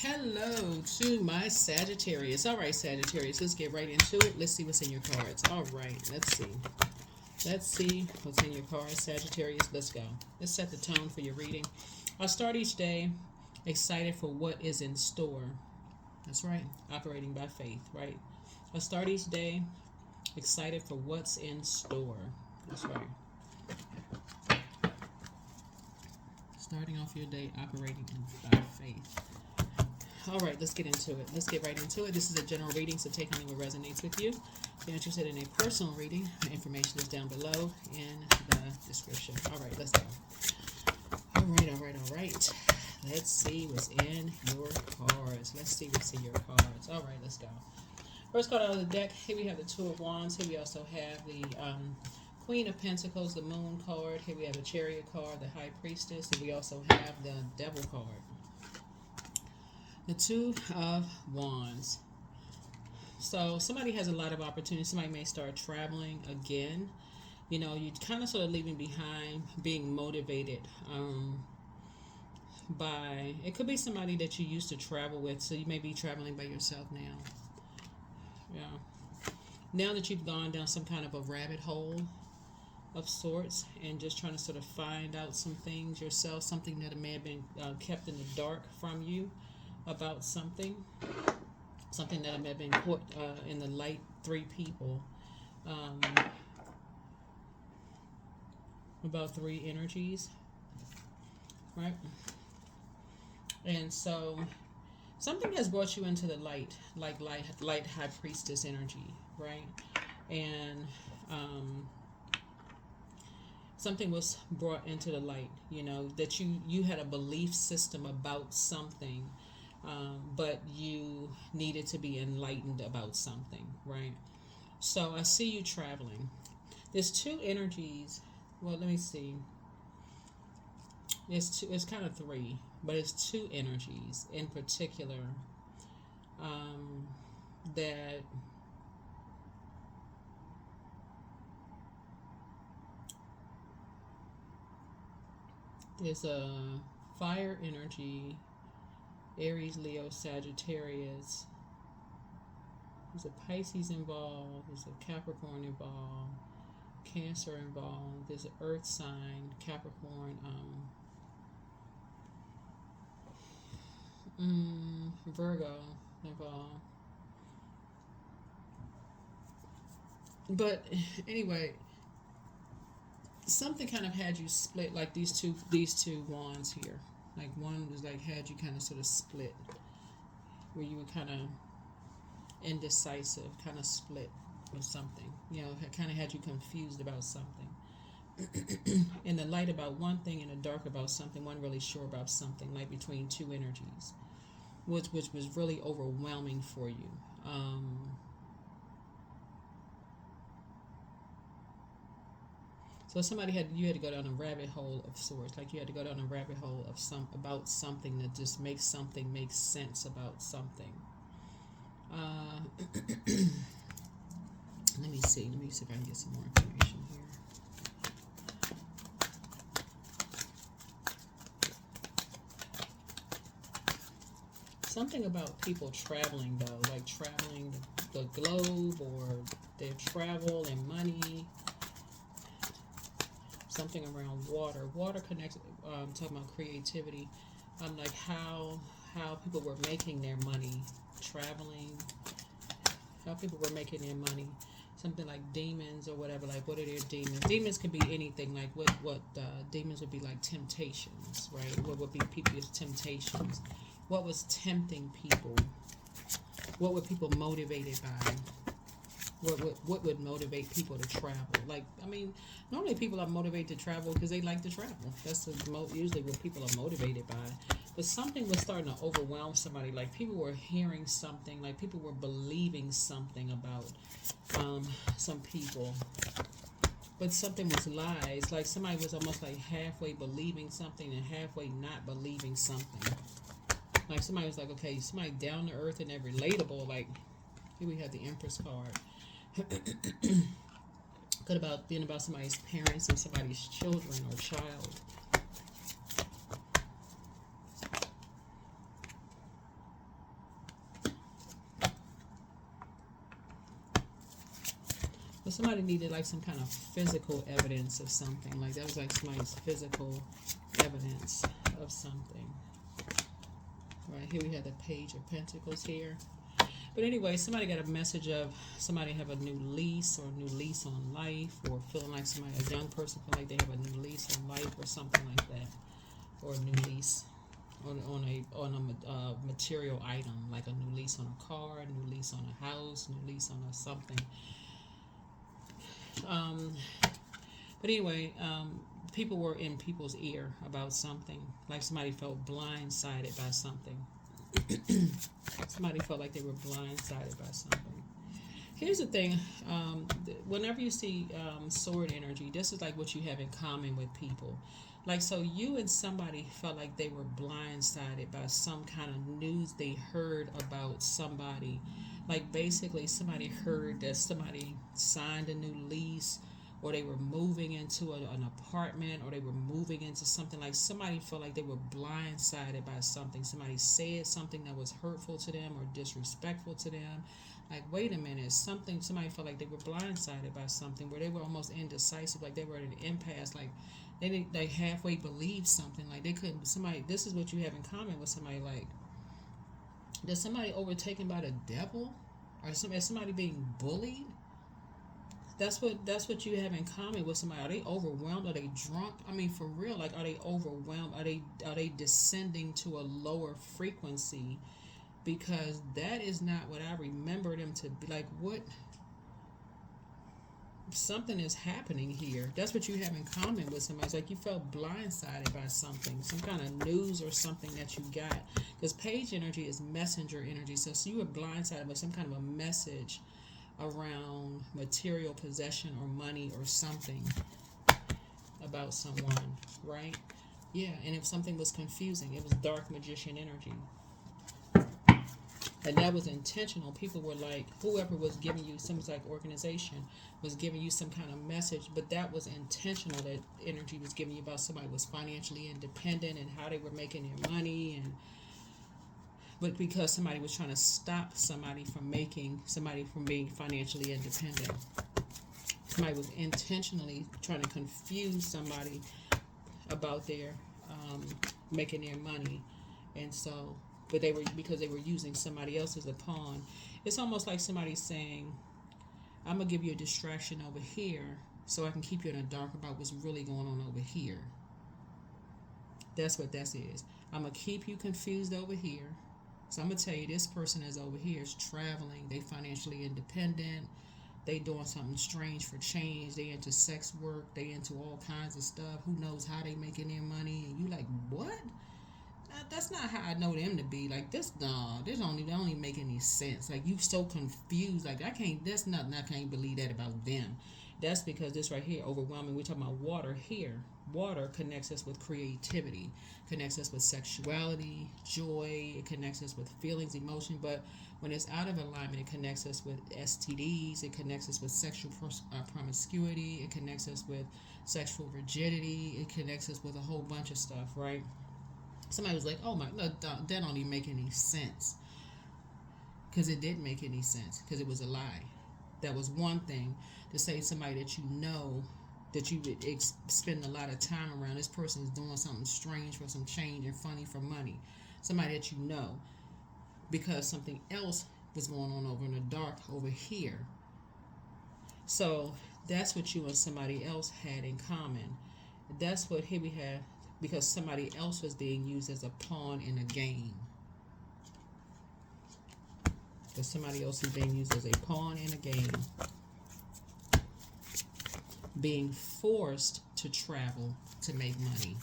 Hello to my Sagittarius. All right, Sagittarius, let's get right into it. Let's see what's in your cards. All right, let's see. Let's see what's in your cards, Sagittarius. Let's go. Let's set the tone for your reading. I'll start each day excited for what is in store. That's right, operating by faith, right? I'll start each day excited for what's in store. That's right. Starting off your day operating by faith. All right, let's get into it. Let's get right into it. This is a general reading, so take only what resonates with you. If you're interested in a personal reading, the information is down below in the description. All right, let's go. All right. Let's see what's in your cards. All right, let's go. First card out of the deck, here we have the Two of Wands. Here we also have the Queen of Pentacles, the Moon card. Here we have the Chariot card, the High Priestess. And we also have the Devil card. The Two of Wands. So somebody has a lot of opportunities. Somebody may start traveling again. You know, you kind of sort of leaving behind being motivated by, it could be somebody that you used to travel with. So you may be traveling by yourself now. Yeah. Now that you've gone down some kind of a rabbit hole of sorts and just trying to sort of find out some things yourself, something that may have been kept in the dark from you about something that may have been put in the light, three people, about three energies, right? And so something has brought you into the light, like light high priestess energy, right? And something was brought into the light, you know, that you had a belief system about something, but you needed to be enlightened about something, right? So I see you traveling. There's two energies. Well, let me see. It's kind of three, but it's two energies in particular that there's a fire energy, Aries, Leo, Sagittarius. There's a Pisces involved. There's a Capricorn involved. Cancer involved. There's an Earth sign, Capricorn. Virgo involved. But anyway, something kind of had you split, like these two wands here. Like one was like had you kind of sort of split, where you were kind of indecisive, kind of split or something. You know, kind of had you confused about something. In the light about one thing, in the dark about something. One really sure about something, like between two energies, which was really overwhelming for you. So you had to go down a rabbit hole of sorts, like you had to go down a rabbit hole of about something that just makes something make sense about something. Let me see if I can get some more information here. Something about people traveling though, like traveling the globe, or their travel and money. Something around water. Water connects. Talking about creativity. Like how people were making their money traveling. How people were making their money. Something like demons or whatever. Like, what are their demons? Demons could be anything. Like what demons would be, like temptations, right? What would be people's temptations? What was tempting people? What were people motivated by? What would motivate people to travel? Like, I mean, normally people are motivated to travel because they like to travel. That's usually what people are motivated by. But something was starting to overwhelm somebody. Like, people were hearing something. Like, people were believing something about some people. But something was lies. Like, somebody was almost like halfway believing something and halfway not believing something. Like, somebody was like, okay, somebody down to earth and they're relatable. Like, here we have the Empress card. Could have been about somebody's parents and somebody's children or child. But somebody needed like some kind of physical evidence of something. Like that was like somebody's physical evidence of something. Right here we have the Page of Pentacles here. But anyway, somebody got a message of somebody have a new lease or a new lease on life, or feeling like somebody, a young person feel like they have a new lease on life or something like that, or a new lease on a material item, like a new lease on a car, a new lease on a house, new lease on a something. But anyway, people were in people's ear about something, like somebody felt blindsided by something. Somebody felt like they were blindsided by something. Here's the thing, whenever you see sword energy, this is like what you have in common with people. Like, so you and somebody felt like they were blindsided by some kind of news they heard about somebody. Like, basically, somebody heard that somebody signed a new lease, or they were moving into an apartment, or they were moving into something. Like, somebody felt like they were blindsided by something. Somebody said something that was hurtful to them or disrespectful to them. Like, wait a minute, somebody felt like they were blindsided by something, where they were almost indecisive, like they were at an impasse, like they halfway believed something, like they couldn't. Somebody, this is what you have in common with somebody. Like, is somebody overtaken by the devil, or somebody being bullied? That's what you have in common with somebody. Are they overwhelmed? Are they drunk? I mean, for real, like, are they overwhelmed? Are they descending to a lower frequency? Because that is not what I remember them to be. Like, what? Something is happening here. That's what you have in common with somebody. It's like you felt blindsided by something, some kind of news or something that you got. Because page energy is messenger energy. So you were blindsided by some kind of a message around material possession or money or something about someone, right? Yeah, and if something was confusing, it was dark magician energy. And that was intentional. People were like, whoever was giving you, some like organization was giving you some kind of message, but that was intentional. That energy was giving you about somebody was financially independent and how they were making their money, but because somebody was trying to stop somebody from being financially independent. Somebody was intentionally trying to confuse somebody about their making their money, and so. But because they were using somebody else as a pawn. It's almost like somebody saying, I'm going to give you a distraction over here so I can keep you in the dark about what's really going on over here. That's what that is. I'm going to keep you confused over here. So I'm going to tell you, this person is over here, is traveling. They financially independent. They doing something strange for change. They into sex work. They into all kinds of stuff. Who knows how they making their money. And you like, what? That's not how I know them to be. Like, this don't make any sense. Like, you so confused. Like, that's nothing. I can't believe that about them. That's because this right here, overwhelming. We're talking about water here. Water connects us with creativity, connects us with sexuality, joy. It connects us with feelings, emotion. But when it's out of alignment, it connects us with STDs. It connects us with sexual promiscuity. It connects us with sexual rigidity. It connects us with a whole bunch of stuff, right? Somebody was like, oh my, no, that don't even make any sense. Because it didn't make any sense. Because it was a lie. That was one thing. To say somebody that you know, that you would spend a lot of time around, this person is doing something strange for some change and funny for money. Somebody that you know. Because something else was going on over in the dark over here. So that's what you and somebody else had in common. That's what here we have. Because somebody else was being used as a pawn in a game. Because somebody else is being used as a pawn in a game. Being forced to travel to make money.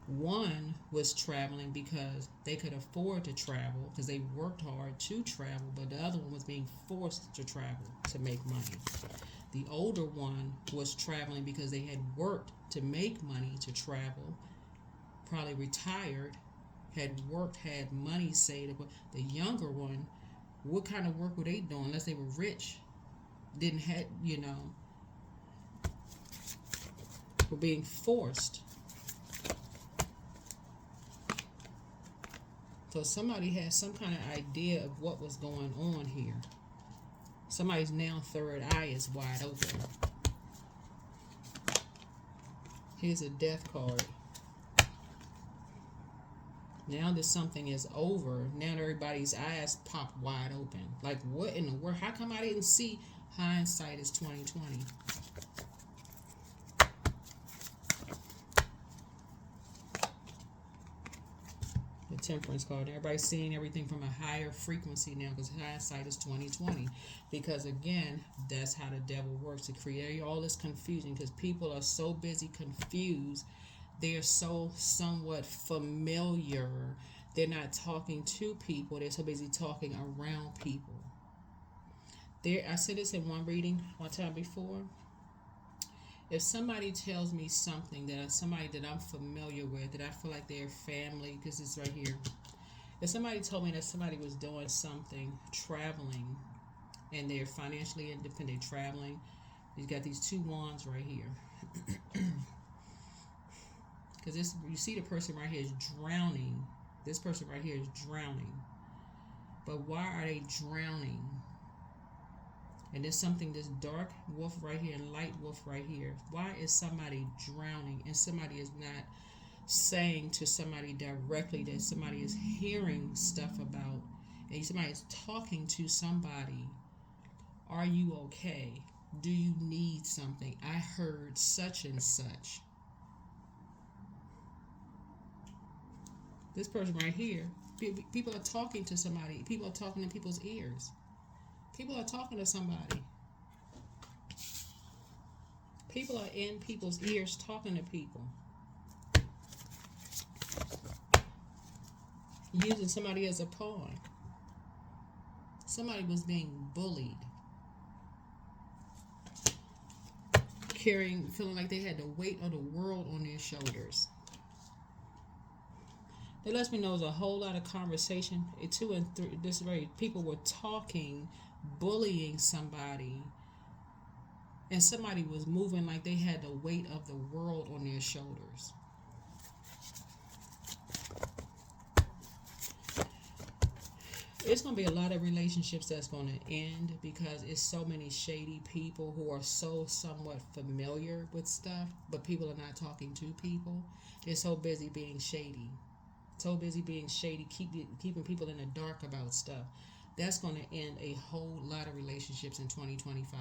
One was traveling because they could afford to travel, because they worked hard to travel, but the other one was being forced to travel to make money. The older one was traveling because they had worked to make money to travel, probably retired, had worked, had money saved. But the younger one, what kind of work were they doing unless they were rich? Didn't have, were being forced. So somebody had some kind of idea of what was going on here. Somebody's now third eye is wide open. Here's a death card. Now that something is over, now everybody's eyes pop wide open. Like, what in the world? How come I didn't see? Hindsight is 2020. The Temperance card. Everybody's seeing everything from a higher frequency now because hindsight is 2020. Because again, that's how the devil works, to create all this confusion, because people are so busy confused. They're so somewhat familiar. They're not talking to people. They're so busy talking around people. I said this in one reading one time before. If somebody tells me something that somebody that I'm familiar with, that I feel like they're family, because it's right here. If somebody told me that somebody was doing something, traveling, and they're financially independent, traveling, you've got these two wands right here. Because this, you see the person right here is drowning. This person right here is drowning. But why are they drowning? And there's something, this dark wolf right here and light wolf right here. Why is somebody drowning and somebody is not saying to somebody directly that somebody is hearing stuff about, and somebody is talking to somebody? Are you okay? Do you need something? I heard such and such. This person right here, people are talking to somebody. People are talking in people's ears. People are talking to somebody. People are in people's ears talking to people. Using somebody as a pawn. Somebody was being bullied. Feeling like they had the weight of the world on their shoulders. That lets me know there's a whole lot of conversation. 2 and 3, this way, people were talking, bullying somebody, and somebody was moving like they had the weight of the world on their shoulders. It's going to be a lot of relationships that's going to end because it's so many shady people who are so somewhat familiar with stuff, but people are not talking to people. They're so busy being shady. So busy being shady, keeping people in the dark about stuff. That's going to end a whole lot of relationships in 2025.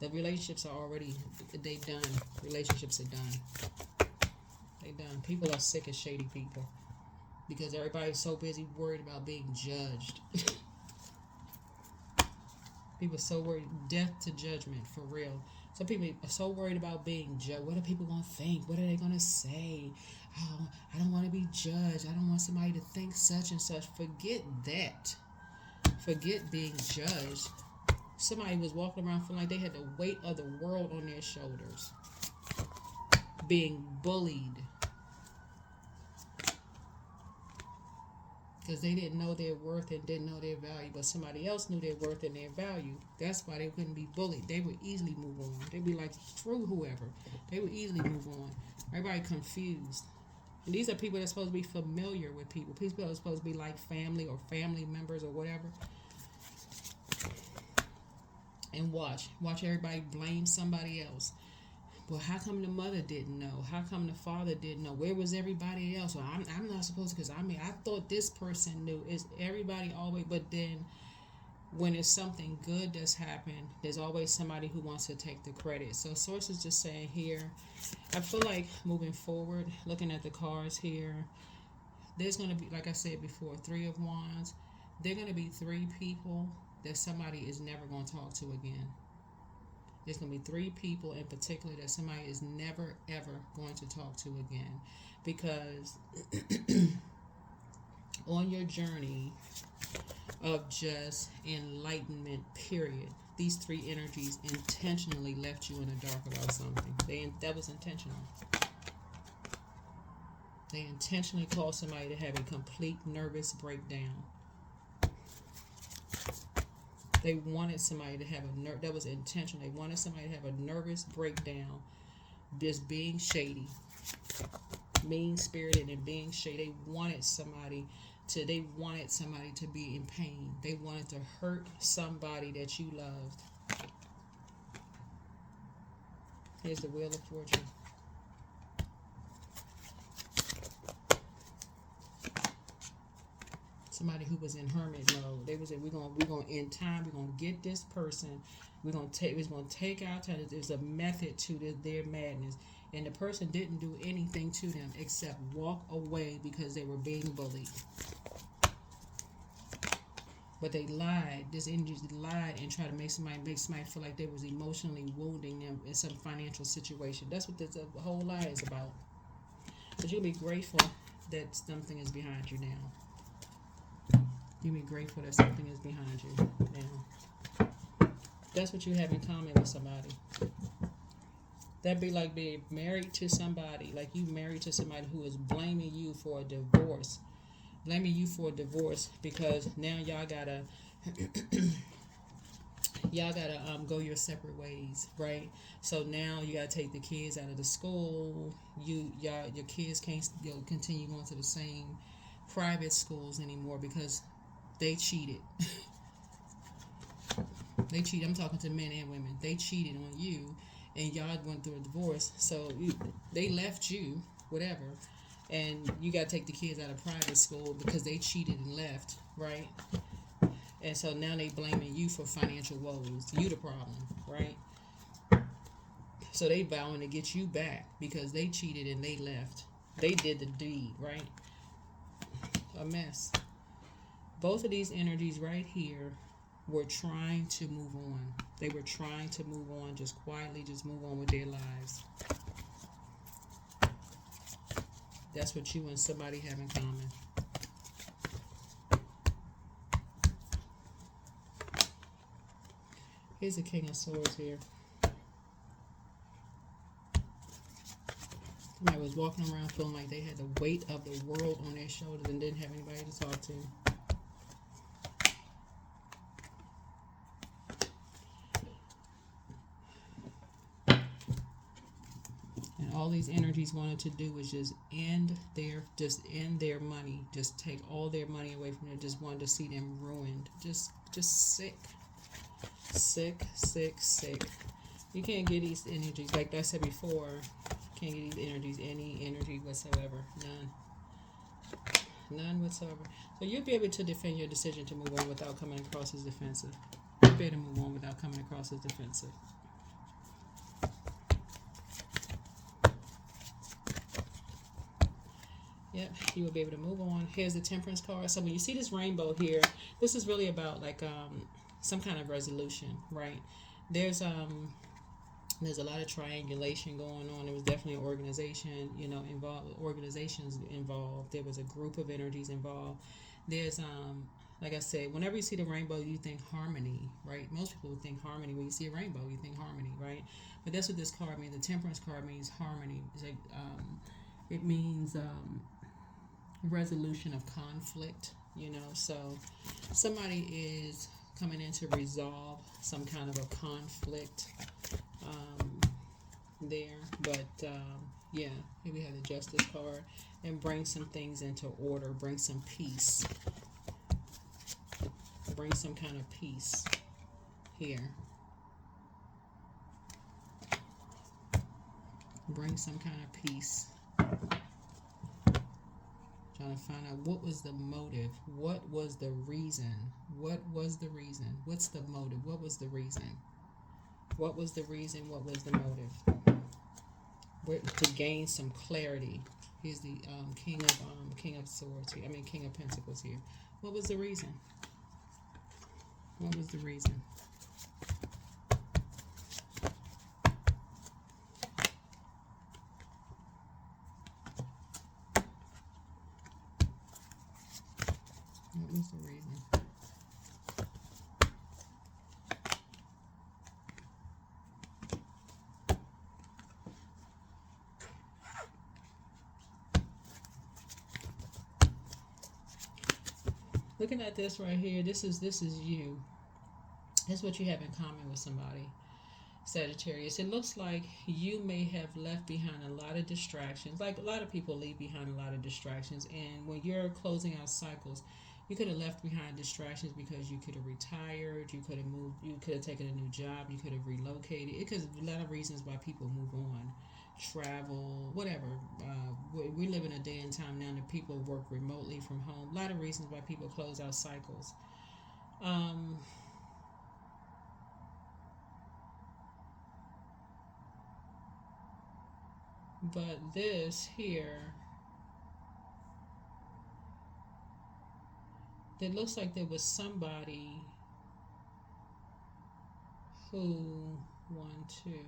The relationships are already, they done. Relationships are done. They done. People are sick of shady people because everybody's so busy worried about being judged. People are so worried, death to judgment, for real. Some people are so worried about being judged. What are people going to think? What are they going to say? Oh, I don't want to be judged. I don't want somebody to think such and such. Forget that. Forget being judged. Somebody was walking around feeling like they had the weight of the world on their shoulders. Being bullied. Because they didn't know their worth and didn't know their value, but somebody else knew their worth and their value. That's why they couldn't be bullied. They would easily move on. They'd be like, screw whoever. They would easily move on. Everybody confused. And these are people that's supposed to be familiar with people. People are supposed to be like family or family members or whatever. And watch everybody blame somebody else. Well, how come the mother didn't know? How come the father didn't know? Where was everybody else? Well, I'm not supposed to, because I thought this person knew. It's everybody always, but then when it's something good that's happened, there's always somebody who wants to take the credit. So Source is just saying here, I feel like moving forward, looking at the cards here, there's going to be, like I said before, 3 of Wands. There are going to be 3 people that somebody is never going to talk to again. There's going to be 3 people in particular that somebody is never, ever going to talk to again. Because on your journey of just enlightenment, period, these 3 energies intentionally left you in the dark about something. That was intentional. They intentionally caused somebody to have a complete nervous breakdown. They wanted somebody to have that was intentional. They wanted somebody to have a nervous breakdown, just being shady, mean-spirited and being shady. They wanted somebody they wanted somebody to be in pain. They wanted to hurt somebody that you loved. Here's the Wheel of Fortune. Somebody who was in hermit mode. They was we're gonna end time. We're gonna get this person. We're gonna take our time. There's a method to their madness, and the person didn't do anything to them except walk away because they were being bullied. But they lied. This energy lied and tried to make somebody feel like they was emotionally wounding them in some financial situation. That's what this whole lie is about. But you'll be grateful that something is behind you now. You be grateful that something is behind you now. That's what you have in common with somebody. That'd be like being married to somebody, like you married to somebody who is blaming you for a divorce. Blaming you for a divorce because now y'all gotta go your separate ways, right? So now you gotta take the kids out of the school. Your kids can't continue going to the same private schools anymore because they cheated. They cheated. I'm talking to men and women. They cheated on you, and y'all went through a divorce. So they left you, whatever, and you got to take the kids out of private school because they cheated and left, right? And so now they blaming you for financial woes. You the problem, right? So they vowing to get you back because they cheated and they left. They did the deed, right? A mess. Both of these energies right here were trying to move on. They were trying to move on, just quietly, just move on with their lives. That's what you and somebody have in common. Here's the King of Swords here. Somebody was walking around feeling like they had the weight of the world on their shoulders and didn't have anybody to talk to. And all these energies wanted to do was just end their money. Just take all their money away from them. Just wanted to see them ruined. Just sick. Sick, sick, sick. You can't get these energies. Like I said before, can't get these energies, any energy whatsoever. None whatsoever. So you'll be able to defend your decision to move on without coming across as defensive. You'll be able to move on without coming across as defensive. Yep, you will be able to move on. Here's the Temperance card. So when you see this rainbow here, this is really about like some kind of resolution, right? There's a lot of triangulation going on. There was definitely an organization, organizations involved. There was a group of energies involved. There's like I said, whenever you see the rainbow, you think harmony, right? Most people would think harmony. When you see a rainbow, you think harmony, right? But that's what this card means. The Temperance card means harmony. It's like it means resolution of conflict, So somebody is coming in to resolve some kind of a conflict there. But here we have the Justice card, and bring some things into order. Bring some peace. Bring some kind of peace here. Bring some kind of peace. Trying to find out what was the motive. What was the reason? What was the reason? What's the motive? What was the reason? What was the reason? What was the motive? To gain some clarity. Here's the King of Swords here. King of Pentacles here. What was the reason? What was the reason? What was the reason? Looking at this right here, this is you. That's what you have in common with somebody. Sagittarius. It looks like you may have left behind a lot of distractions. Like a lot of people leave behind a lot of distractions. And when you're closing out cycles, you could have left behind distractions because you could have retired, you could have moved, you could have taken a new job, you could have relocated. It could a lot of reasons why people move on, travel, whatever. We live in a day and time now that people work remotely from home. A lot of reasons why people close out cycles. Um, but this here, it looks like there was somebody who, one, two,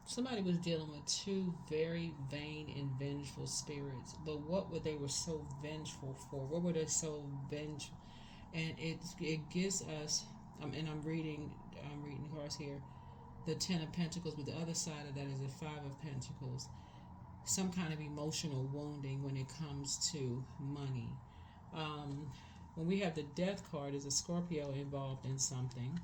somebody was dealing with two very vain and vengeful spirits. But what were they were so vengeful for? What were they so vengeful? And it gives us, and I'm reading cards here, the Ten of Pentacles, but the other side of that is the Five of Pentacles. Some kind of emotional wounding when it comes to money. When we have the Death card, is a Scorpio involved in something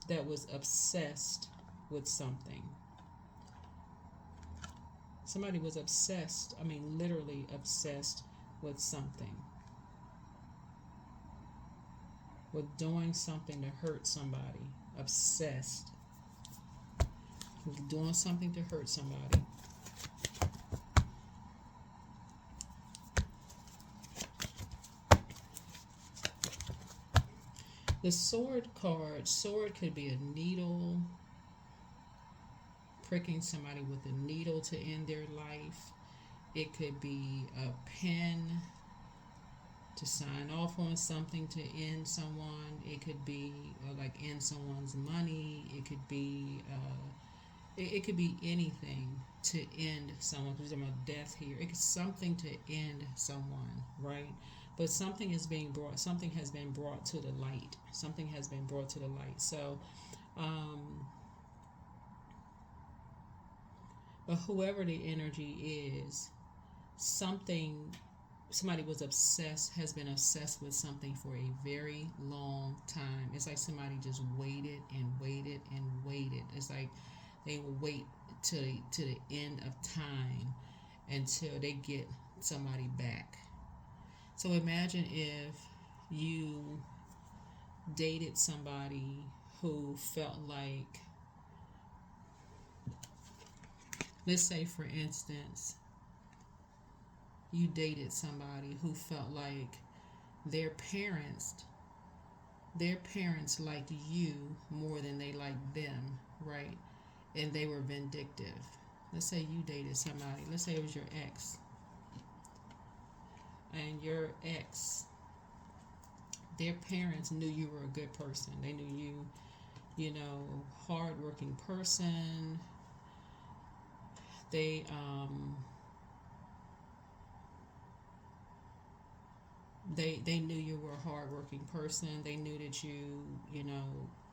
that was obsessed with something. Somebody was obsessed, literally obsessed with something. With doing something to hurt somebody. Obsessed. With doing something to hurt somebody. The Sword card, sword could be a needle, pricking somebody with a needle to end their life. It could be a pen to sign off on something to end someone. It could be like end someone's money. It could be it could be anything to end someone. Because I'm about death here. It could something to end someone, right? But something is being brought. Something has been brought to the light. Something has been brought to the light. So, but whoever the energy is, somebody was obsessed, has been obsessed with something for a very long time. It's like somebody just waited and waited and waited. It's like they will wait to the end of time until they get somebody back. So imagine if you dated somebody who felt like, let's say for instance, you dated somebody who felt like their parents liked you more than they liked them, right? And they were vindictive. Let's say you dated somebody, let's say it was your ex, and your ex, their parents knew you were a good person. They knew you, hard-working person. They they knew you were a hard-working person. They knew that you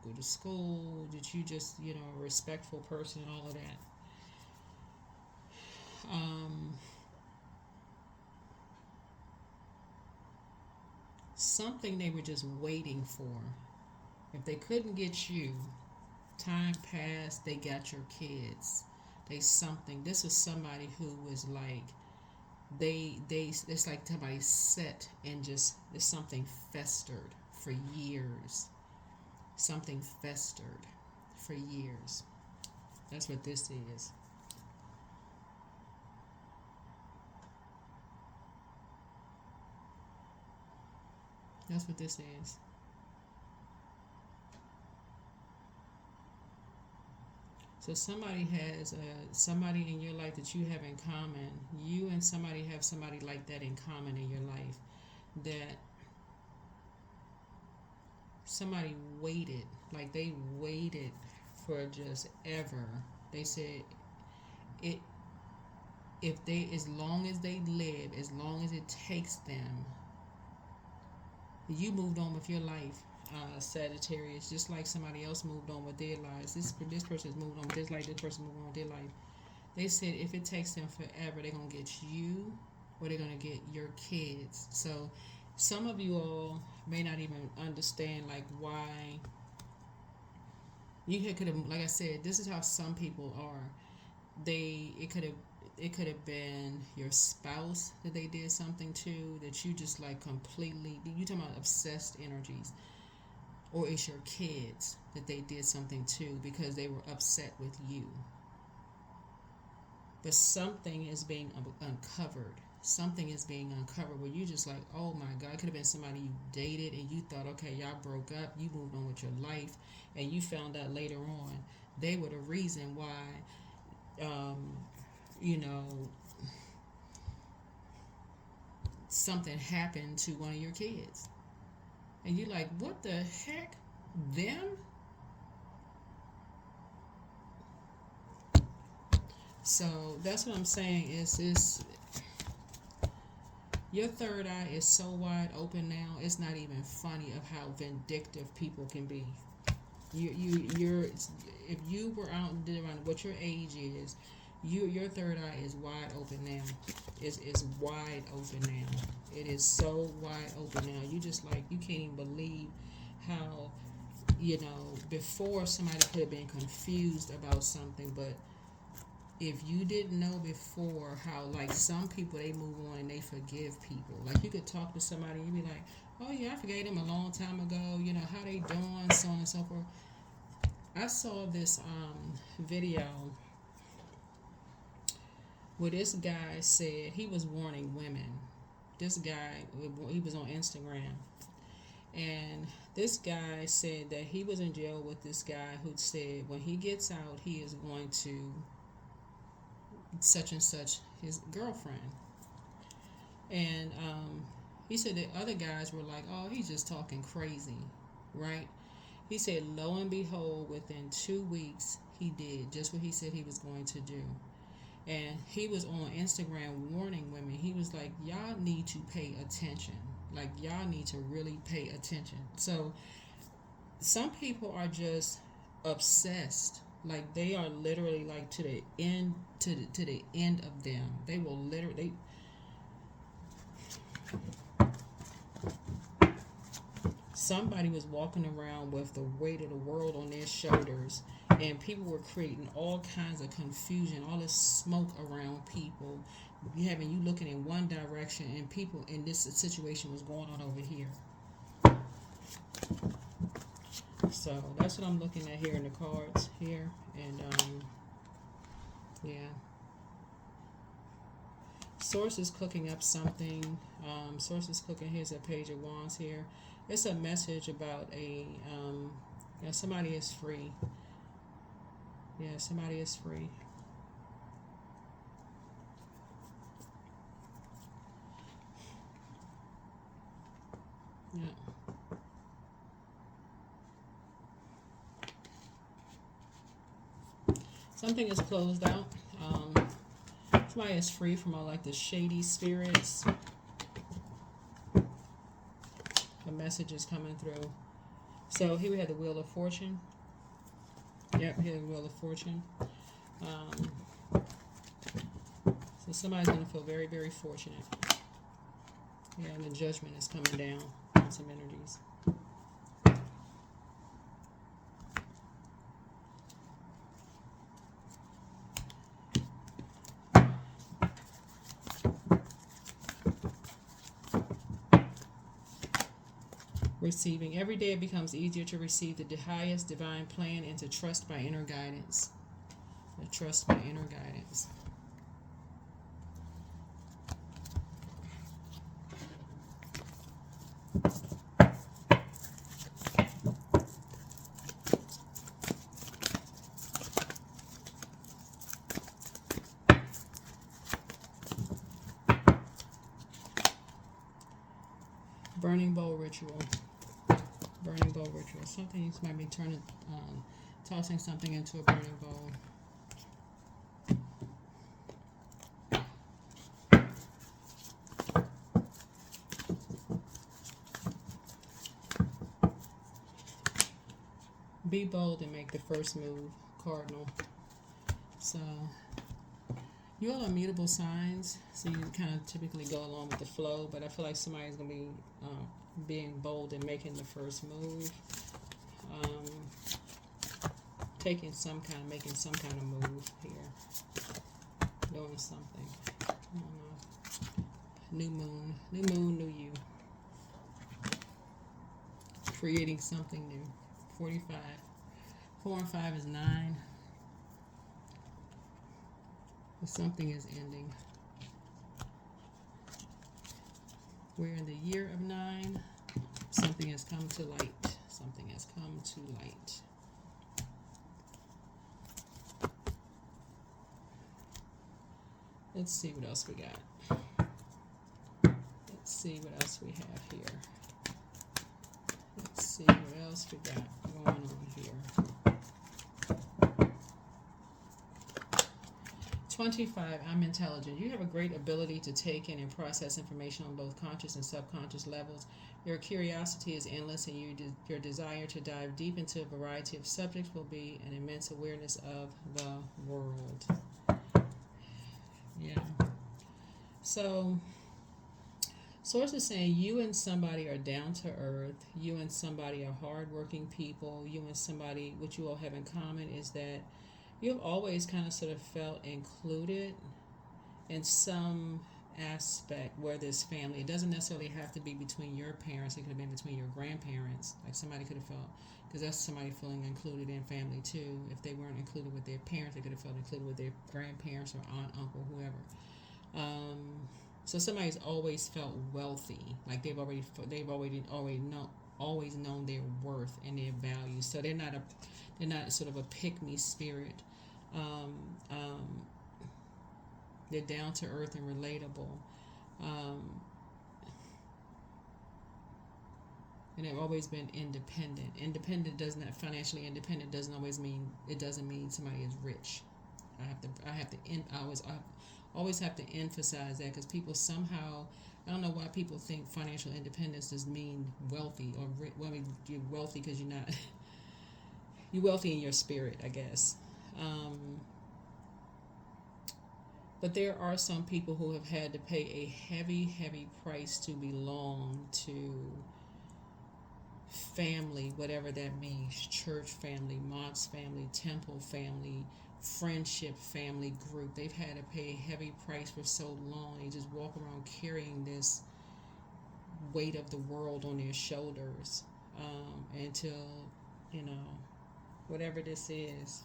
go to school, that you just a respectful person, all of that. Something they were just waiting for. If they couldn't get you, time passed, they got your kids. This was somebody who was like, it's like somebody set and just, something festered for years. Something festered for years. That's what this is. That's what this is. So somebody has somebody in your life that you have in common. You and somebody have somebody like that in common in your life. That somebody waited, like they waited for just ever. They said if they, as long as they live, as long as it takes them. You moved on with your life, Sagittarius, just like somebody else moved on with their lives. This person's moved on just like this person moved on with their life. They said if it takes them forever, they're going to get you or they're going to get your kids. So some of you all may not even understand like why you could have, like I said, this is how some people are. It could have been your spouse that they did something to, that you just like completely, you talking about obsessed energies, or it's your kids that they did something to because they were upset with you. But something is being uncovered. Something is being uncovered where you just like, oh my God, it could have been somebody you dated and you thought, okay, y'all broke up, you moved on with your life, and you found out later on they were the reason why, you know, something happened to one of your kids. And you're like, what the heck? Them? So that's what I'm saying is your third eye is so wide open now. It's not even funny of how vindictive people can be. You're if you were out around what your age is, your third eye is wide open now. It's wide open now. It is so wide open now. You just like, you can't even believe how, before somebody could have been confused about something, but if you didn't know before how, like, some people, they move on and they forgive people. Like, you could talk to somebody and you be like, oh yeah, I forgave them a long time ago, how they doing, so on and so forth. I saw this video where this guy said he was warning women. This guy, he was on Instagram, and this guy said that he was in jail with this guy who said when he gets out, he is going to such and such his girlfriend. And he said that other guys were like, oh, he's just talking crazy, right? He said, lo and behold, within 2 weeks, he did just what he said he was going to do. And he was on Instagram warning women. He was like, y'all need to pay attention. Like, y'all need to really pay attention. So some people are just obsessed. Like, they are literally like to the end, to the end of them. They will literally. Somebody was walking around with the weight of the world on their shoulders, and people were creating all kinds of confusion, all this smoke around people. You looking in one direction, and people in this situation was going on over here. So that's what I'm looking at here in the cards here, and yeah. Source is cooking up something. Source is cooking. Here's a page of wands here. It's a message about somebody is free. Yeah, somebody is free. Yeah. Something is closed out. Somebody is free from all like the shady spirits. A message is coming through. So here we have the Wheel of Fortune. Yep, here's the Wheel of Fortune. So somebody's going to feel very, very fortunate. Yeah, and the Judgment is coming down on some energies. Receiving. Every day it becomes easier to receive the highest divine plan and to trust by inner guidance. To trust by inner guidance. Burning bowl ritual. Burning bowl ritual. Something might be tossing something into a burning bowl. Be bold and make the first move, Cardinal. So You all are mutable signs, so you kind of typically go along with the flow, but I feel like somebody's going to be being bold and making the first move. Making some kind of move here. Doing something. I don't know. New moon, new you. Creating something new. 45. 4 and 5 is 9. Something is ending. We're in the year of 9. Something has come to light. Something has come to light. Let's see what else we got. Let's see what else we have here. Let's see what else we got going on here. 25, I'm intelligent. You have a great ability to take in and process information on both conscious and subconscious levels. Your curiosity is endless, and your desire to dive deep into a variety of subjects will be an immense awareness of the world. Yeah. So, source is saying you and somebody are down to earth. You and somebody are hardworking people. You and somebody, what you all have in common is that you've always kind of sort of felt included in some aspect where this family, it doesn't necessarily have to be between your parents, it could have been between your grandparents. Like somebody could have felt, because that's somebody feeling included in family too. If they weren't included with their parents, they could have felt included with their grandparents or aunt, uncle, whoever. So somebody's always felt wealthy, like they've always known their worth and their value. So they're not sort of a pick me spirit. They're down to earth and relatable, and they've always been independent. Financially independent doesn't always mean somebody is rich. I always have to emphasize that, because people somehow, I don't know why people think financial independence does mean wealthy or well, I mean, you're wealthy because you're not. You're wealthy in your spirit, I guess. But there are some people who have had to pay a heavy, heavy price to belong to family, whatever that means. Church family, mosque family, temple family, friendship family group. They've had to pay a heavy price for so long. They just walk around carrying this weight of the world on their shoulders until, whatever this is.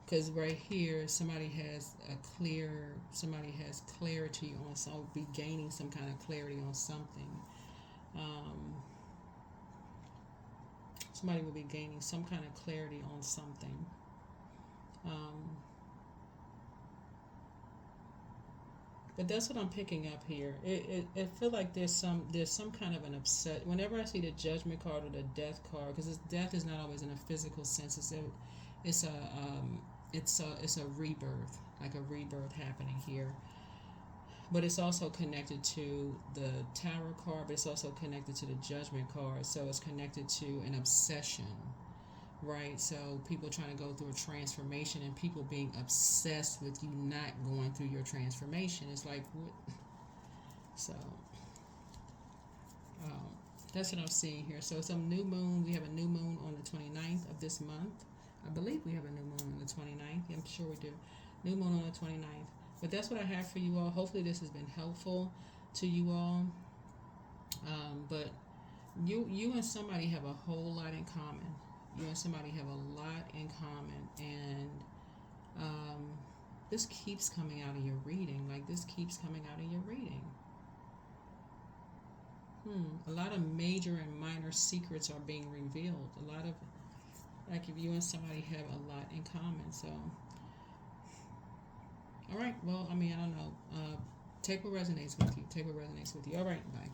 Because right here, somebody has clarity on be gaining some kind of clarity on something. Somebody will be gaining some kind of clarity on something. But that's what I'm picking up here. It feel like there's some kind of an upset. Whenever I see the Judgment card or the Death card, because death is not always in a physical sense. It's a rebirth, like a rebirth happening here. But it's also connected to the Tower card, but it's also connected to the Judgment card. So it's connected to an obsession, right? So people trying to go through a transformation and people being obsessed with you not going through your transformation. It's like, what? So that's what I'm seeing here. So some new moon. We have a new moon on the 29th of this month. I believe we have a new moon on the 29th. I'm sure we do. New moon on the 29th. But that's what I have for you all. Hopefully this has been helpful to you all. But you and somebody have a whole lot in common. You and somebody have a lot in common. And this keeps coming out in your reading. Like, this keeps coming out in your reading. A lot of major and minor secrets are being revealed. A lot of, like, if you and somebody have a lot in common. So, all right. Well, I mean, I don't know. Take what resonates with you. All right. Bye.